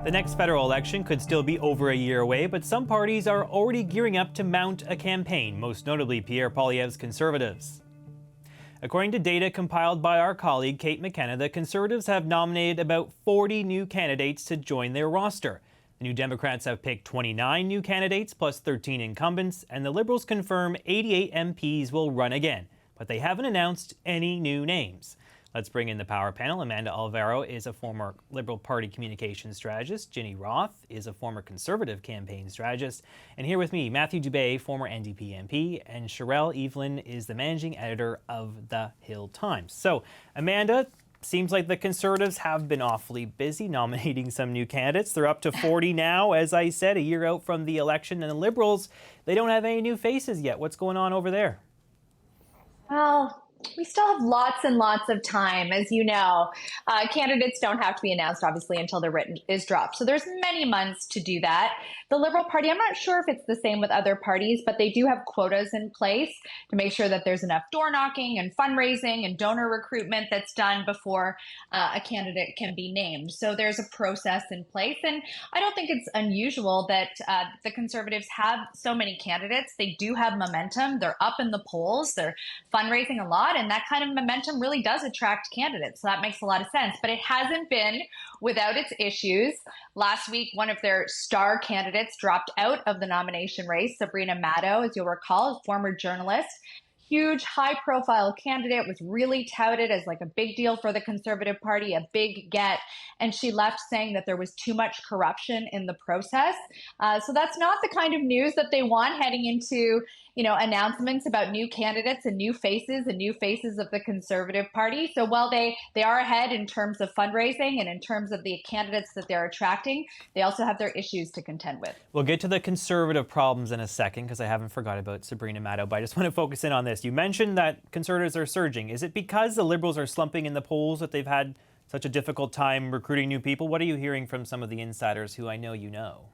The next federal election could still be over a year away, but some parties are already gearing up to mount a campaign, most notably Pierre Poilievre's Conservatives. According to data compiled by our colleague Kate McKenna, the Conservatives have nominated about 40 new candidates to join their roster. The New Democrats have picked 29 new candidates plus 13 incumbents, and the Liberals confirm 88 MPs will run again, but they haven't announced any new names. Let's bring in the power panel. Amanda Alvaro is a former Liberal Party communications strategist. Ginny Roth is a former Conservative campaign strategist. And here with me, Matthew Dubé, former NDP MP, and Sherelle Evelyn is the managing editor of The Hill Times. So, Amanda, seems like the Conservatives have been awfully busy nominating some new candidates. They're up to 40 now, as I said, a year out from the election. And the Liberals, they don't have any new faces yet. What's going on over there? Well, we still have lots and lots of time, as you know. Candidates don't have to be announced, obviously, until the written is dropped. So there's many months to do that. The Liberal Party, I'm not sure if it's the same with other parties, but they do have quotas in place to make sure that there's enough door knocking and fundraising and donor recruitment that's done before a candidate can be named. So there's a process in place. And I don't think it's unusual that the Conservatives have so many candidates. They do have momentum. They're up in the polls. They're fundraising a lot. And that kind of momentum really does attract candidates. So that makes a lot of sense. But it hasn't been without its issues. Last week, one of their star candidates dropped out of the nomination race. Sabrina Maddow, as you'll recall, a former journalist. Huge, high-profile candidate, was really touted as like a big deal for the Conservative Party, a big get, and she left saying that there was too much corruption in the process. So that's not the kind of news that they want heading into, announcements about new candidates and new faces of the Conservative Party. So while they are ahead in terms of fundraising and in terms of the candidates that they're attracting, they also have their issues to contend with. We'll get to the Conservative problems in a second because I haven't forgot about Sabrina Maddow, but I just want to focus in on this. You mentioned that Conservatives are surging. Is it because the Liberals are slumping in the polls that they've had such a difficult time recruiting new people? What are you hearing from some of the insiders who I know you know?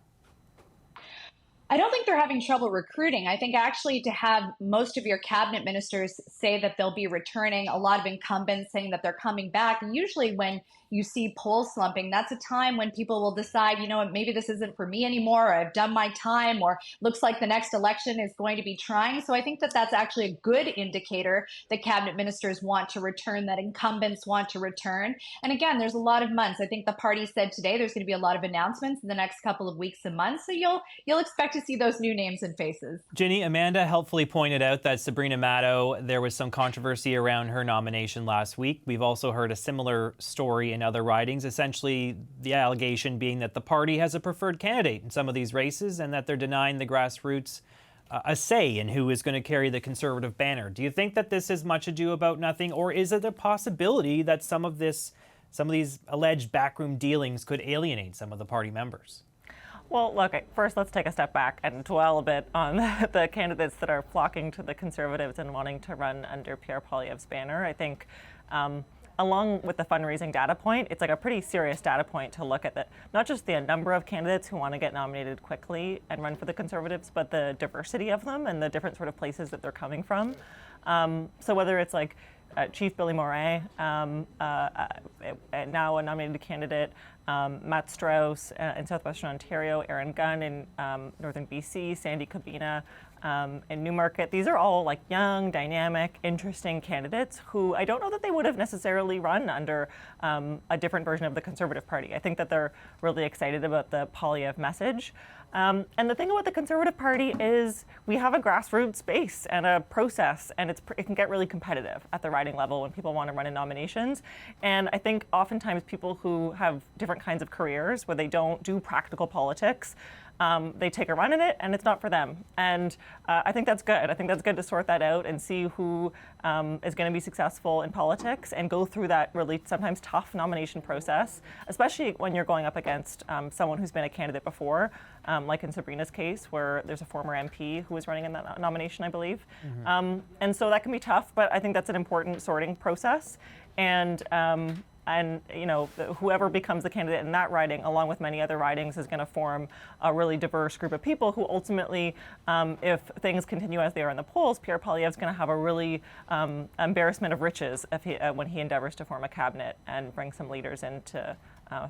I don't think they're having trouble recruiting. I think actually to have most of your cabinet ministers say that they'll be returning, a lot of incumbents saying that they're coming back. And usually when you see polls slumping, that's a time when people will decide, maybe this isn't for me anymore, or I've done my time, or looks like the next election is going to be trying. So I think that that's actually a good indicator that cabinet ministers want to return, that incumbents want to return. And again, there's a lot of months. I think the party said today there's going to be a lot of announcements in the next couple of weeks and months. So you'll expect to see those new names and faces. Ginny, Amanda helpfully pointed out that Sabrina Maddow, there was some controversy around her nomination last week. We've also heard a similar story in other ridings, essentially the allegation being that the party has a preferred candidate in some of these races and that they're denying the grassroots a say in who is going to carry the Conservative banner. Do you think that this is much ado about nothing, or is it a possibility that some of these alleged backroom dealings could alienate some of the party members? Well, look, first let's take a step back and dwell a bit on the candidates that are flocking to the Conservatives and wanting to run under Pierre Poilievre's banner. I think along with the fundraising data point, it's like a pretty serious data point to look at not just the number of candidates who want to get nominated quickly and run for the Conservatives, but the diversity of them and the different sort of places that they're coming from. So whether it's like Chief Billy Moray, now a nominated candidate, Matt Strauss in southwestern Ontario, Aaron Gunn in northern BC, Sandy Cabina in Newmarket. These are all like young, dynamic, interesting candidates who I don't know that they would have necessarily run under a different version of the Conservative Party. I think that they're really excited about the Poilievre message. And the thing about the Conservative Party is we have a grassroots base and a process, and it can get really competitive at the riding level when people want to run in nominations. And I think oftentimes people who have different kinds of careers where they don't do practical politics, they take a run at it and it's not for them. And I think that's good. I think that's good to sort that out and see who is going to be successful in politics and go through that really sometimes tough nomination process, especially when you're going up against someone who's been a candidate before, like in Sabrina's case, where there's a former MP who was running in that nomination, I believe. Mm-hmm. And so that can be tough, but I think that's an important sorting process. And whoever becomes the candidate in that riding, along with many other ridings, is going to form a really diverse group of people who ultimately, if things continue as they are in the polls, Pierre Poilievre is going to have a really embarrassment of riches when he endeavors to form a cabinet and bring some leaders in to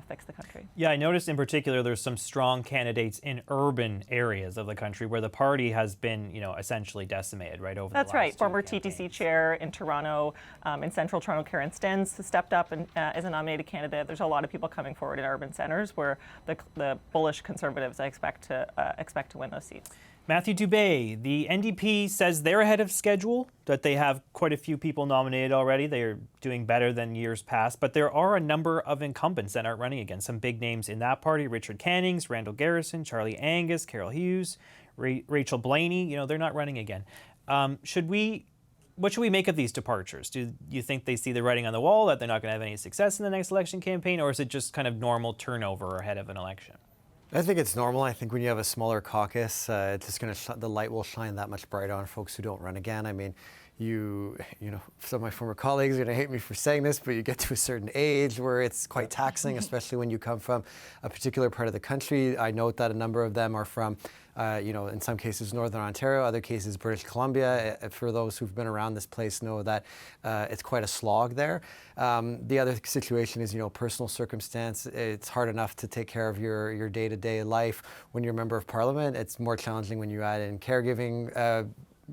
fix the country. Yeah, I noticed in particular there's some strong candidates in urban areas of the country where the party has been, essentially decimated right over the last That's right. two Former campaigns. TTC chair in Toronto, in central Toronto, Karen Stens stepped up and as a nominated candidate. There's a lot of people coming forward in urban centres where the bullish Conservatives I expect to win those seats. Matthew Dubé, the NDP says they're ahead of schedule, that they have quite a few people nominated already. They are doing better than years past, but there are a number of incumbents that aren't running again. Some big names in that party: Richard Cannings, Randall Garrison, Charlie Angus, Carol Hughes, Rachel Blaney. They're not running again. What should we make of these departures? Do you think they see the writing on the wall, that they're not going to have any success in the next election campaign, or is it just kind of normal turnover ahead of an election? I think it's normal. I think when you have a smaller caucus, it's just going to the light will shine that much brighter on folks who don't run again. I mean, some of my former colleagues are going to hate me for saying this, but you get to a certain age where it's quite taxing, especially when you come from a particular part of the country. I note that a number of them are from, in some cases Northern Ontario, other cases British Columbia. For those who've been around this place know that it's quite a slog there. The other situation is, personal circumstance. It's hard enough to take care of your day-to-day life when you're a member of Parliament. It's more challenging when you add in caregiving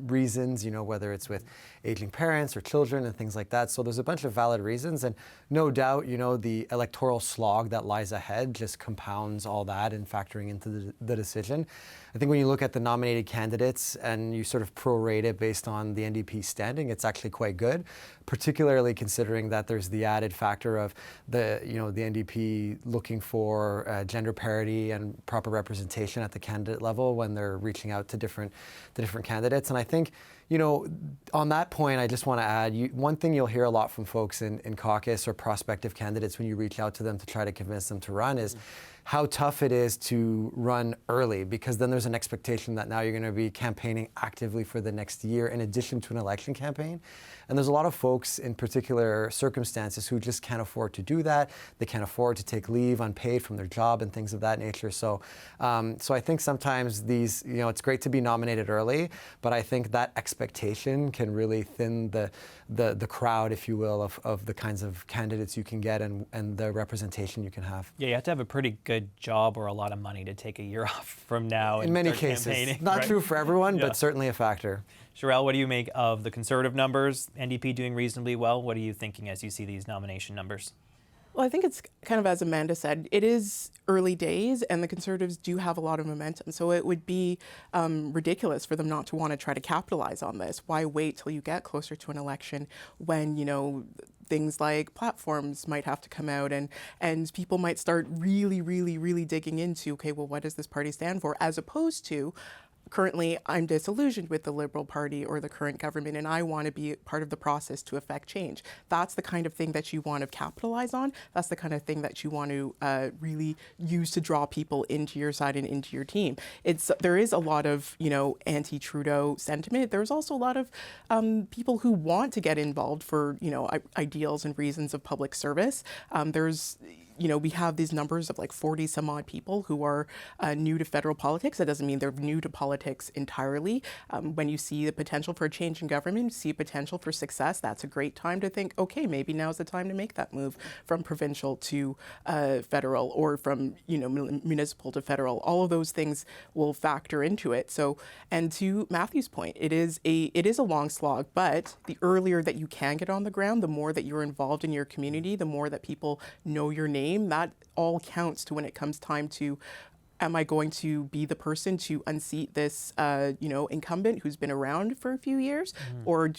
reasons, whether it's with aging parents or children and things like that. So there's a bunch of valid reasons, and no doubt, the electoral slog that lies ahead just compounds all that and factoring into the decision. I think when you look at the nominated candidates and you sort of prorate it based on the NDP standing, it's actually quite good, particularly considering that there's the added factor of the NDP looking for gender parity and proper representation at the candidate level when they're reaching out to different candidates. And I think, on that point, I just want to add, one thing you'll hear a lot from folks in caucus or prospective candidates when you reach out to them to try to convince them to run is how tough it is to run early, because then there's an expectation that now you're going to be campaigning actively for the next year in addition to an election campaign. And there's a lot of folks in particular circumstances who just can't afford to do that. They can't afford to take leave unpaid from their job and things of that nature. So I think sometimes these, it's great to be nominated early, but I think that expectation can really thin the crowd, if you will, of the kinds of candidates you can get and the representation you can have. Yeah, you have to have a pretty good job or a lot of money to take a year off from now. In many cases. Not true for everyone, but certainly a factor. Sherelle, what do you make of the Conservative numbers? NDP doing reasonably well. What are you thinking as you see these nomination numbers? Well, I think it's kind of as Amanda said, it is early days and the Conservatives do have a lot of momentum. So it would be ridiculous for them not to want to try to capitalize on this. Why wait till you get closer to an election when, things like platforms might have to come out and people might start really, really, really digging into, okay, well, what does this party stand for? As opposed to, currently, I'm disillusioned with the Liberal Party or the current government, and I want to be part of the process to affect change. That's the kind of thing that you want to capitalize on. That's the kind of thing that you want to really use to draw people into your side and into your team. There is a lot of, anti-Trudeau sentiment. There's also a lot of people who want to get involved for, ideals and reasons of public service. We have these numbers of like 40 some odd people who are new to federal politics. That doesn't mean they're new to politics entirely. When you see the potential for a change in government, see a potential for success, that's a great time to think, okay, maybe now's the time to make that move from provincial to federal, or from, municipal to federal. All of those things will factor into it. So, and to Matthew's point, it is a long slog, but the earlier that you can get on the ground, the more that you're involved in your community, the more that people know your name, that all counts to when it comes time to, am I going to be the person to unseat this, incumbent who's been around for a few years, or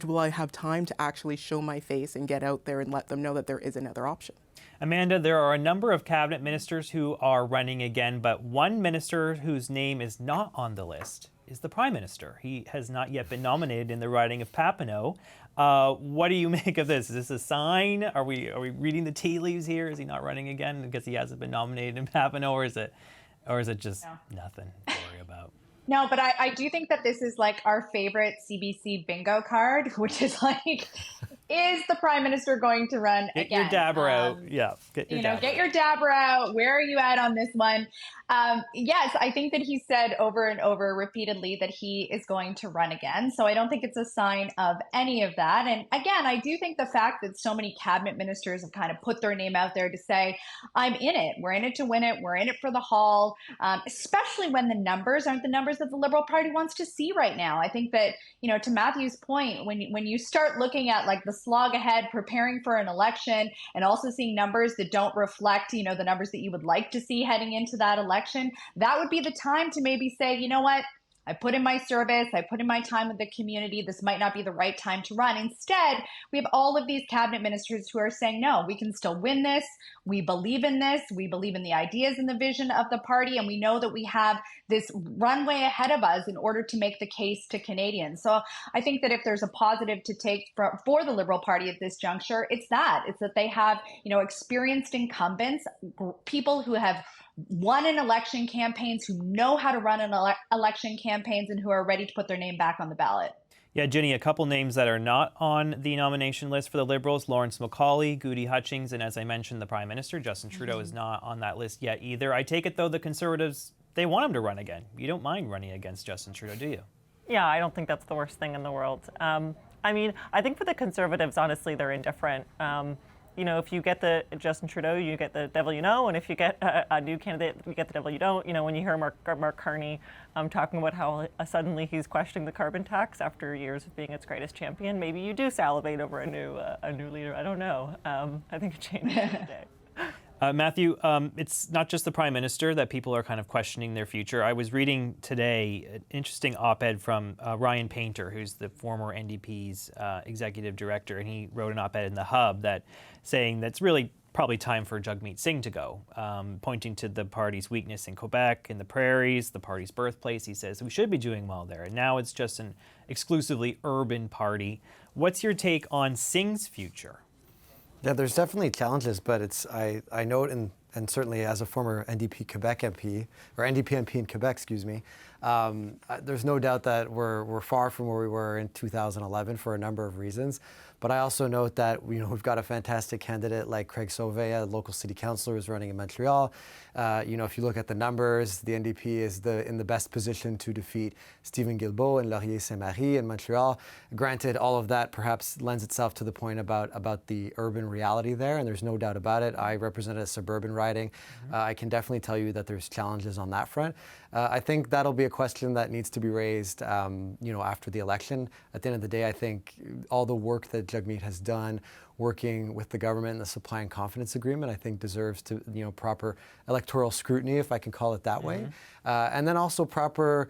will I have time to actually show my face and get out there and let them know that there is another option? Amanda, there are a number of cabinet ministers who are running again, but one minister whose name is not on the list is the Prime Minister. He has not yet been nominated in the riding of Papineau. What do you make of this? Is this a sign? Are we reading the tea leaves here? Is he not running again because he hasn't been nominated in Papineau, or is it just nothing to worry about? No, but I do think that this is like our favorite CBC bingo card, which is like, is the Prime Minister going to run Get again? your dabber out. Yeah, get your dabber Get your dabber out. Where are you at on this one? Yes, I think that he said over and over repeatedly that he is going to run again. So I don't think it's a sign of any of that. And again, I do think the fact that so many cabinet ministers have kind of put their name out there to say, I'm in it. We're in it to win it. We're in it for the haul, especially when the numbers aren't the numbers that the Liberal Party wants to see right now. I think that, to Matthew's point, when you start looking at like the slog ahead, preparing for an election, and also seeing numbers that don't reflect, the numbers that you would like to see heading into that election, that would be the time to maybe say, you know what? I put in my service, I put in my time with the community. This might not be the right time to run. Instead, we have all of these cabinet ministers who are saying, no, we can still win this. We believe in this. We believe in the ideas and the vision of the party. And we know that we have this runway ahead of us in order to make the case to Canadians. So I think that if there's a positive to take for the Liberal Party at this juncture, it's that they have, experienced incumbents, people who have won in election campaigns, who know how to run an election campaigns, and who are ready to put their name back on the ballot. Yeah, Ginny, a couple names that are not on the nomination list for the Liberals: Lawrence Macaulay, Goody Hutchings, and as I mentioned, the Prime Minister, Justin Trudeau, is not on that list yet either. I take it, though, the Conservatives, they want him to run again. You don't mind running against Justin Trudeau, do you? Yeah, I don't think that's the worst thing in the world. I think for the Conservatives, honestly, they're indifferent. If you get the Justin Trudeau, you get the devil you know, and if you get a new candidate, you get the devil you don't. When you hear Mark Carney talking about how suddenly he's questioning the carbon tax after years of being its greatest champion, maybe you do salivate over a new leader. I don't know. I think it changes every day. Matthew, it's not just the Prime Minister that people are kind of questioning their future. I was reading today an interesting op-ed from Ryan Painter, who's the former NDP's executive director, and he wrote an op-ed in The Hub saying that's really probably time for Jagmeet Singh to go, pointing to the party's weakness in Quebec, in the prairies, the party's birthplace. He says we should be doing well there, and now it's just an exclusively urban party. What's your take on Singh's future? Yeah, there's definitely challenges, but I note, and certainly as a former NDP Quebec MP, or NDP MP in Quebec, excuse me, there's no doubt that we're far from where we were in 2011 for a number of reasons. But I also note that we've got a fantastic candidate like Craig Sauvé, a local city councillor who's running in Montreal. If you look at the numbers, the NDP is in the best position to defeat Stephen Guilbeault and Laurier Saint-Marie in Montreal. Granted, all of that perhaps lends itself to the point about the urban reality there, and there's no doubt about it. I represent a suburban riding. I can definitely tell you that there's challenges on that front. I think that'll be a question that needs to be raised, after the election. At the end of the day, I think all the work that Jagmeet has done working with the government and the supply and confidence agreement, I think deserves to, proper electoral scrutiny, if I can call it that way. And then also proper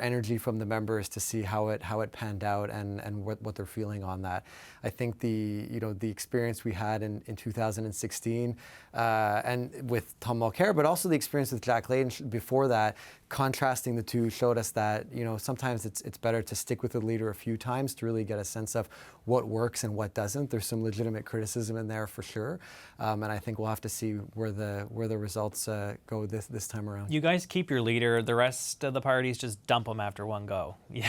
energy from the members to see how it panned out and what they're feeling on that. I think the experience we had in 2016 and with Tom Mulcair, but also the experience with Jack Layton before that, contrasting the two showed us that sometimes it's better to stick with the leader a few times to really get a sense of what works and what doesn't. There's some legitimate criticism in there for sure, and I think we'll have to see where the results go this time around. You guys keep your leader. The rest of the parties just dump him after one go. You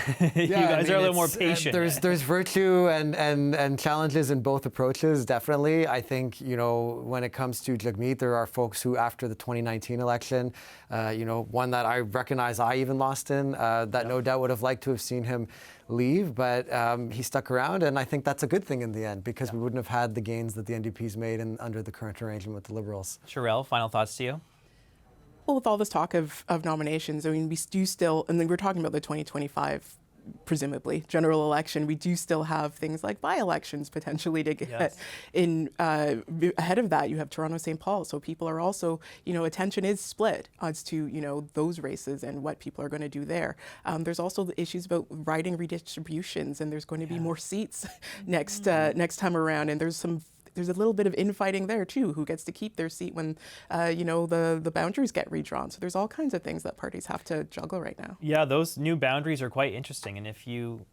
guys are a little more patient. There's virtue and challenges in both approaches, definitely. I think when it comes to Jagmeet, there are folks who after the 2019 election, one that I recognize I even lost in, that no doubt would have liked to have seen him leave, but he stuck around, and I think that's a good thing in the end because we wouldn't have had the gains that the NDP's made under the current arrangement with the Liberals. Sherelle, final thoughts to you? Well, with all this talk of nominations, I mean, we do still, and then we're talking about the 2025 presumably general election, we do still have things like by-elections potentially to get in. Ahead of that, you have Toronto St. Paul, so people are also, attention is split as to, those races and what people are going to do there. There's also the issues about riding redistributions, and there's going to be more seats next time around, and there's a little bit of infighting there too, who gets to keep their seat when, the boundaries get redrawn. So there's all kinds of things that parties have to juggle right now. Yeah, those new boundaries are quite interesting. And if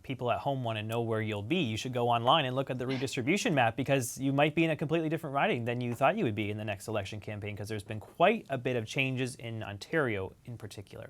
people at home want to know where you'll be, you should go online and look at the redistribution map, because you might be in a completely different riding than you thought you would be in the next election campaign, because there's been quite a bit of changes in Ontario in particular.